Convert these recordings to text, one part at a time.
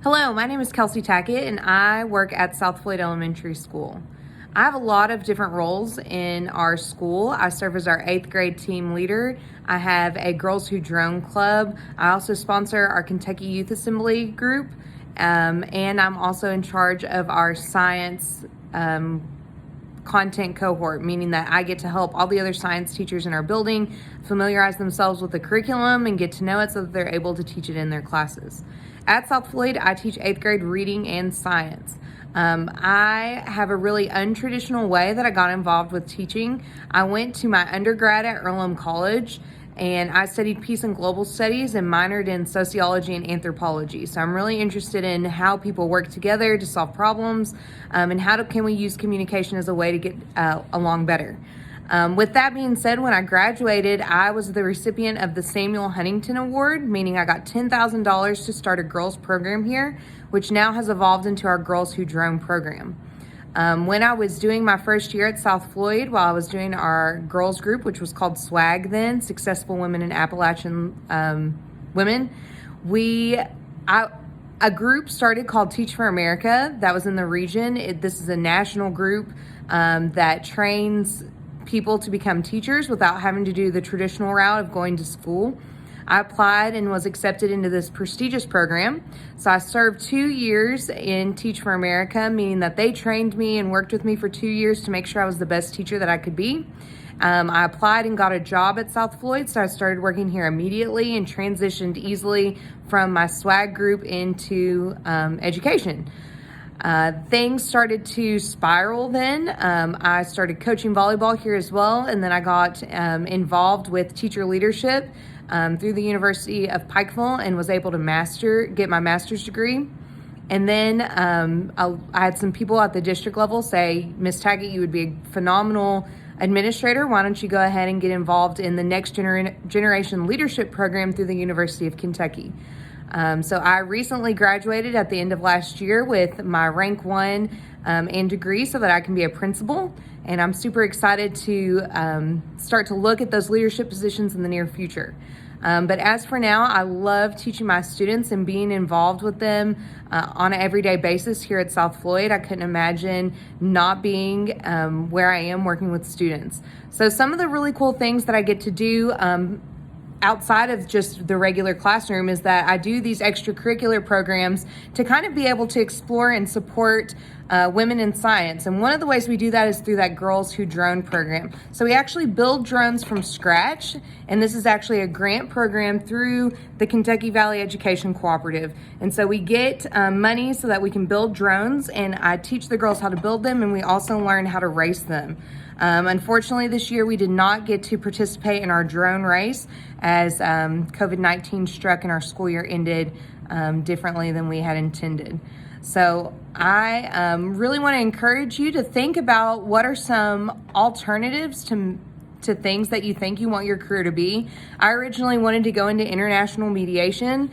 Hello, my name is Kelsey Tackett and I work at South Floyd Elementary School. I have a lot of different roles in our school. I serve as our 8th grade team leader. I have a Girls Who Drone club. I also sponsor our Kentucky Youth Assembly group, and I'm also in charge of our science content cohort, meaning that I get to help all the other science teachers in our building familiarize themselves with the curriculum and get to know it so that they're able to teach it in their classes. At South Floyd, I teach 8th grade reading and science. I have a really untraditional way that I got involved with teaching. I went to my undergrad at Earlham College and I studied peace and global studies and minored in sociology and anthropology. So I'm really interested in how people work together to solve problems, and can we use communication as a way to get along better. With that being said, when I graduated, I was the recipient of the Samuel Huntington Award, meaning I got $10,000 to start a girls program here, which now has evolved into our Girls Who Drone program. When I was doing my first year at South Floyd, while I was doing our girls group, which was called SWAG then, Successful Women in Appalachian Women, a group started called Teach for America that was in the region. This is a national group that trains people to become teachers without having to do the traditional route of going to school. I applied and was accepted into this prestigious program. So I served 2 years in Teach for America, meaning that they trained me and worked with me for 2 years to make sure I was the best teacher that I could be. I applied and got a job at South Floyd, so I started working here immediately and transitioned easily from my SWAG group into education. Things started to spiral then. I started coaching volleyball here as well, and then I got involved with teacher leadership through the University of Pikeville and was able to get my master's degree. And then I had some people at the district level say, Ms. Tackett, you would be a phenomenal administrator. Why don't you go ahead and get involved in the next generation leadership program through the University of Kentucky? So I recently graduated at the end of last year with my rank 1 and degree so that I can be a principal. And I'm super excited to start to look at those leadership positions in the near future. But as for now, I love teaching my students and being involved with them on an everyday basis here at South Floyd. I couldn't imagine not being where I am working with students. So some of the really cool things that I get to do outside of just the regular classroom is that I do these extracurricular programs to kind of be able to explore and support women in science. And one of the ways we do that is through that Girls Who Drone program. So we actually build drones from scratch, and this is actually a grant program through the Kentucky Valley Education Cooperative. And so we get money so that we can build drones, and I teach the girls how to build them, and we also learn how to race them. Unfortunately, this year we did not get to participate in our drone race as COVID-19 struck and our school year ended differently than we had intended. So I really want to encourage you to think about what are some alternatives to things that you think you want your career to be. I originally wanted to go into international mediation,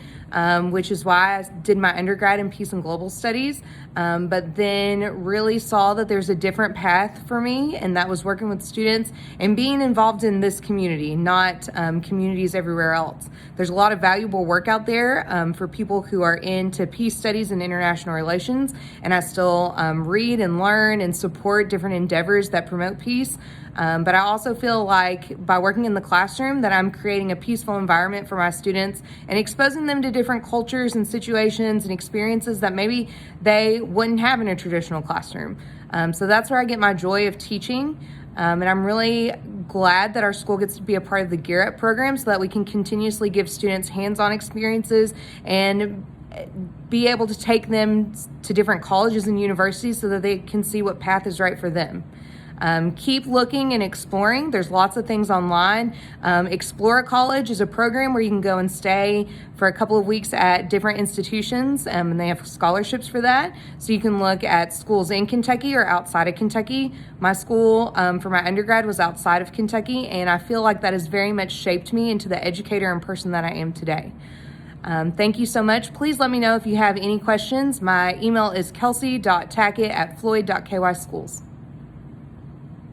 which is why I did my undergrad in peace and global studies, but then really saw that there's a different path for me, and that was working with students and being involved in this community, not communities everywhere else. There's a lot of valuable work out there for people who are into peace studies and international relations, and I still read and learn and support different endeavors that promote peace. But I also feel like by working in the classroom that I'm creating a peaceful environment for my students and exposing them to different cultures and situations and experiences that maybe they wouldn't have in a traditional classroom. So that's where I get my joy of teaching. And I'm really glad that our school gets to be a part of the Gear Up program so that we can continuously give students hands-on experiences and be able to take them to different colleges and universities so that they can see what path is right for them. Keep looking and exploring. There's lots of things online. Explore College is a program where you can go and stay for a couple of weeks at different institutions, and they have scholarships for that. So you can look at schools in Kentucky or outside of Kentucky. My school for my undergrad was outside of Kentucky, and I feel like that has very much shaped me into the educator and person that I am today. Thank you so much. Please let me know if you have any questions. My email is kelsey.tackett@floyd.kyschools.